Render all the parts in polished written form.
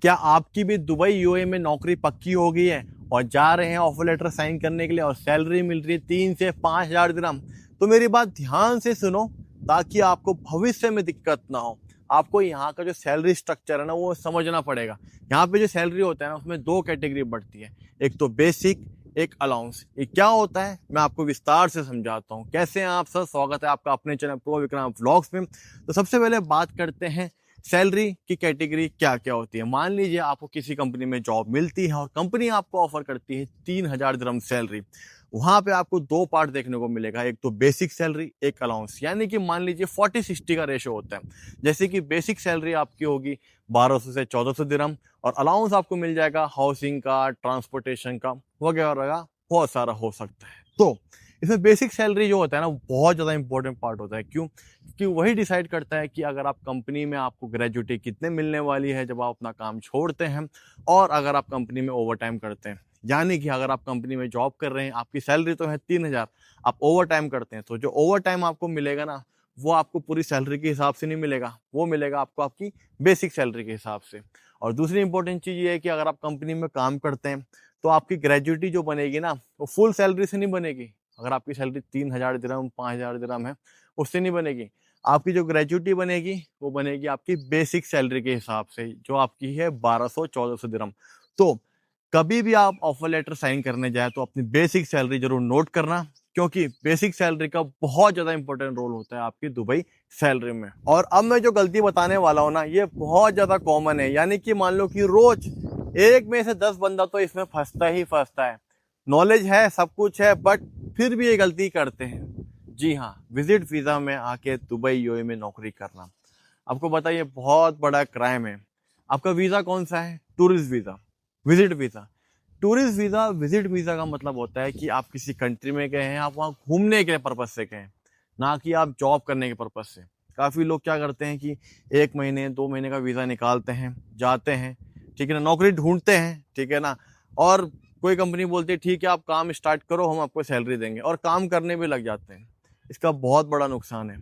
क्या आपकी भी दुबई यूएई में नौकरी पक्की हो गई है और जा रहे हैं ऑफर लेटर साइन करने के लिए और सैलरी मिल रही है 3 से 5 हज़ार दिरहम? तो मेरी बात ध्यान से सुनो ताकि आपको भविष्य में दिक्कत ना हो। आपको यहाँ का जो सैलरी स्ट्रक्चर है ना वो समझना पड़ेगा। यहाँ पे जो सैलरी होता है ना उसमें दो कैटेगरी बढ़ती है, एक तो बेसिक, एक अलाउंस। ये क्या होता है मैं आपको विस्तार से समझाता हूँ। कैसे हैं आप सर? स्वागत है आपका अपने चैनल प्रो विक्रांत व्लॉग्स में। तो सबसे पहले बात करते हैं सैलरी की कैटेगरी क्या क्या होती है। मान लीजिए आपको किसी कंपनी में जॉब मिलती है और कंपनी आपको ऑफर करती है 3 हज़ार दिरहम सैलरी। वहां पे आपको दो पार्ट देखने को मिलेगा, एक तो बेसिक सैलरी, एक अलाउंस। यानी कि मान लीजिए 40-60 का रेशो होता है। जैसे कि बेसिक सैलरी आपकी होगी 1200 से 1400 दिरहम और अलाउंस आपको मिल जाएगा हाउसिंग का, ट्रांसपोर्टेशन का वगैरह, बहुत सारा हो सकता है। तो इसमें बेसिक सैलरी जो होता है ना बहुत ज़्यादा इंपॉर्टेंट पार्ट होता है। क्यों? क्योंकि वही डिसाइड करता है कि अगर आप कंपनी में आपको ग्रेजुटी कितने मिलने वाली है जब आप अपना काम छोड़ते हैं, और अगर आप कंपनी में ओवर टाइम करते हैं। यानी कि अगर आप कंपनी में जॉब कर रहे हैं, आपकी सैलरी तो है 3 हज़ार, आप ओवर टाइम करते हैं तो जो ओवर टाइम आपको मिलेगा ना वो आपको पूरी सैलरी के हिसाब से नहीं मिलेगा, वो मिलेगा आपको आपकी बेसिक सैलरी के हिसाब से। और दूसरी इंपॉर्टेंट चीज़ ये है कि अगर आप कंपनी में काम करते हैं तो आपकी ग्रेजुटी जो बनेगी ना वो फुल सैलरी से नहीं बनेगी। अगर आपकी सैलरी 3 हज़ार दिरहम 5 हज़ार दिरहम है उससे नहीं बनेगी। आपकी जो ग्रेजुटी बनेगी वो बनेगी आपकी बेसिक सैलरी के हिसाब से जो आपकी है 1200-1400 दिरहम। तो कभी भी आप ऑफर लेटर साइन करने जाए तो अपनी बेसिक सैलरी जरूर नोट करना, क्योंकि बेसिक सैलरी का बहुत ज्यादा इंपॉर्टेंट रोल होता है आपकी दुबई सैलरी में। और अब मैं जो गलती बताने वाला हूँ ना ये बहुत ज्यादा कॉमन है। यानी कि मान लो कि रोज 1 में से 10 बंदा तो इसमें फंसता ही फंसता है। नॉलेज है, सब कुछ है, बट फिर भी ये गलती करते हैं। जी हाँ, विजिट वीजा में आके दुबई यूएई में नौकरी करना, आपको बताइए बहुत बड़ा क्राइम है। आपका वीजा कौन सा है? Tourist visa, visit visa. Tourist visa, visit visa का मतलब होता है कि आप किसी कंट्री में गए हैं, आप वहाँ घूमने के पर्पज से गए हैं, ना कि आप जॉब करने के पर्पज से। काफी लोग क्या करते हैं कि 1 महीने 2 महीने का वीजा निकालते हैं, जाते हैं, ठीक है ना, नौकरी ढूंढते हैं, ठीक है ना, और कोई कंपनी बोलती है ठीक है आप काम स्टार्ट करो हम आपको सैलरी देंगे, और काम करने भी लग जाते हैं। इसका बहुत बड़ा नुकसान है।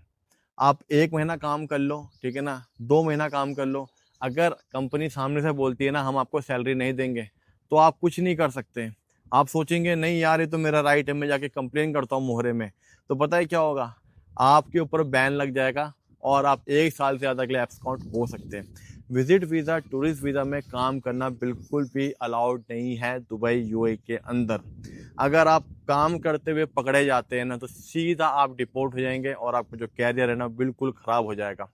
आप 1 महीना काम कर लो, ठीक है ना, 2 महीना काम कर लो, अगर कंपनी सामने से बोलती है ना हम आपको सैलरी नहीं देंगे तो आप कुछ नहीं कर सकते। आप सोचेंगे नहीं यार ये तो मेरा राइट है, मैं जाके कंप्लेन करता हूँ मोहरे में। तो पता है क्या होगा? आपके ऊपर बैन लग जाएगा और आप 1 साल से ज़्यादा के लिए एब्सकॉन्ड हो सकते हैं। विजिट वीज़ा, टूरिस्ट वीज़ा में काम करना बिल्कुल भी अलाउड नहीं है दुबई यूएई के अंदर। अगर आप काम करते हुए पकड़े जाते हैं ना तो सीधा आप डिपोर्ट हो जाएंगे और आपका जो कैरियर है ना बिल्कुल ख़राब हो जाएगा।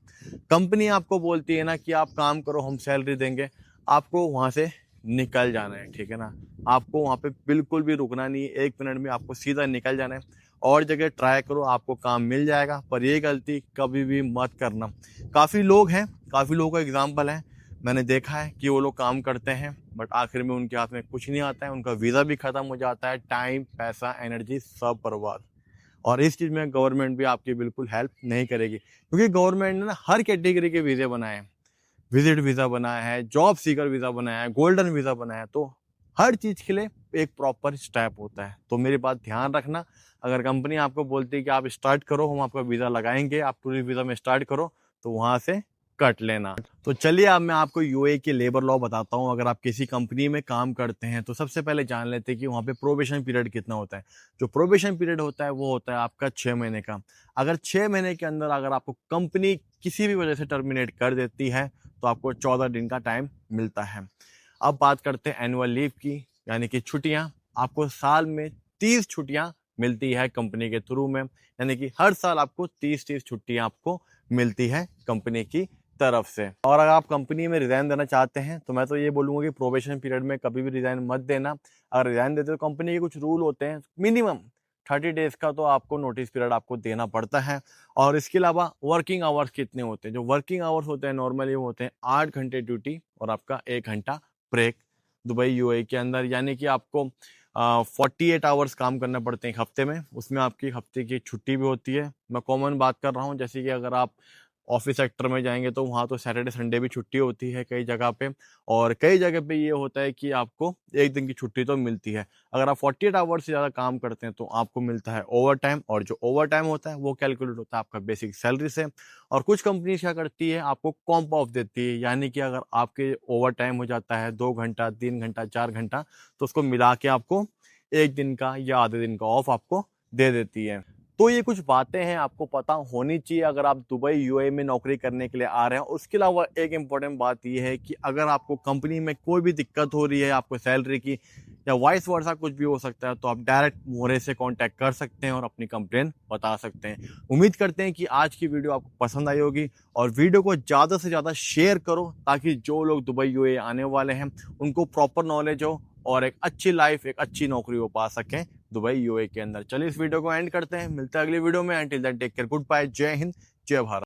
कंपनी आपको बोलती है ना कि आप काम करो हम सैलरी देंगे, आपको वहाँ से निकल जाना है, ठीक है ना। आपको वहाँ पे बिल्कुल भी रुकना नहीं है, 1 मिनट में आपको सीधा निकल जाना है। और जगह ट्राई करो, आपको काम मिल जाएगा, पर ये गलती कभी भी मत करना। काफ़ी लोग हैं, काफ़ी लोगों का एग्जाम्पल है, मैंने देखा है कि वो लोग काम करते हैं बट आखिर में उनके हाथ में कुछ नहीं आता है, उनका वीज़ा भी ख़त्म हो जाता है, टाइम, पैसा, एनर्जी सब बर्बाद। और इस चीज़ में गवर्नमेंट भी आपकी बिल्कुल हेल्प नहीं करेगी, क्योंकि गवर्नमेंट ने ना हर कैटेगरी के वीज़े बनाए हैं। विजिट वीज़ा बनाया है, जॉब सीकर वीज़ा बनाया है, गोल्डन वीज़ा बनाया है। तो हर चीज़ के लिए एक प्रॉपर स्टेप होता है। तो मेरी बात ध्यान रखना, अगर कंपनी आपको बोलती है कि आप स्टार्ट करो हम आपका वीज़ा लगाएंगे, आप टूरिस्ट वीज़ा में स्टार्ट करो, तो वहाँ से कट लेना। तो चलिए अब मैं आपको यूएई के लेबर लॉ बताता हूँ। अगर आप किसी कंपनी में काम करते हैं तो सबसे पहले जान लेते हैं कि वहाँ पे प्रोबेशन पीरियड कितना होता है। जो प्रोबेशन पीरियड होता है वो होता है आपका 6 महीने का। अगर 6 महीने के अंदर अगर आपको कंपनी किसी भी वजह से टर्मिनेट कर देती है तो आपको 14 दिन का टाइम मिलता है। अब बात करते हैं एनुअल लीव की, यानी कि छुट्टियां। आपको साल में 30 छुट्टियां मिलती है कंपनी के थ्रू में, यानी कि हर साल आपको 30 छुट्टियां आपको मिलती है कंपनी की तरफ से। और अगर आप कंपनी में रिजाइन देना चाहते हैं तो मैं तो ये बोलूंगा कि प्रोबेशन पीरियड में कभी भी रिजाइन मत देना। अगर रिजाइन देते तो कंपनी के कुछ रूल होते हैं, मिनिमम 30 डेज का तो आपको नोटिस पीरियड आपको देना पड़ता है। और इसके अलावा वर्किंग आवर्स कितने होते हैं? जो वर्किंग आवर्स होते हैं नॉर्मली वो होते हैं 8 घंटे ड्यूटी और आपका 1 घंटा ब्रेक दुबई यूएई के अंदर। यानी कि आपको 48 आवर्स काम करना पड़ते हैं एक हफ्ते में, उसमें आपकी हफ्ते की छुट्टी भी होती है। मैं कॉमन बात कर रहा हूँ, जैसे कि अगर आप ऑफिस सेक्टर में जाएंगे तो वहाँ तो सैटरडे संडे भी छुट्टी होती है कई जगह पे, और कई जगह पे ये होता है कि आपको एक दिन की छुट्टी तो मिलती है। अगर आप 48 आवर्स से ज़्यादा काम करते हैं तो आपको मिलता है ओवर टाइम, और जो ओवर टाइम होता है वो कैलकुलेट होता है आपका बेसिक सैलरी से। और कुछ कंपनीज क्या करती है, आपको कॉम्प ऑफ देती है, यानी कि अगर आपके ओवर टाइम हो जाता है 2 घंटा, 3 घंटा, 4 घंटा, तो उसको मिला के आपको एक दिन का या आधे दिन का ऑफ आपको दे देती है। तो ये कुछ बातें हैं आपको पता होनी चाहिए अगर आप दुबई यूएई में नौकरी करने के लिए आ रहे हैं। उसके अलावा एक इम्पॉर्टेंट बात ये है कि अगर आपको कंपनी में कोई भी दिक्कत हो रही है आपको सैलरी की या वाइस वर्सा कुछ भी हो सकता है, तो आप डायरेक्ट मोरे से कांटेक्ट कर सकते हैं और अपनी कंप्लेन बता सकते हैं। उम्मीद करते हैं कि आज की वीडियो आपको पसंद आई होगी, और वीडियो को ज़्यादा से ज़्यादा शेयर करो ताकि जो लोग दुबई यूएई आने वाले हैं उनको प्रॉपर नॉलेज हो और एक अच्छी लाइफ, एक अच्छी नौकरी वो पा सकें दुबई यूएई के अंदर। चलिए इस वीडियो को एंड करते हैं, मिलते हैं अगली वीडियो में। Until then take care, good bye, Jai Hind, जय भारत।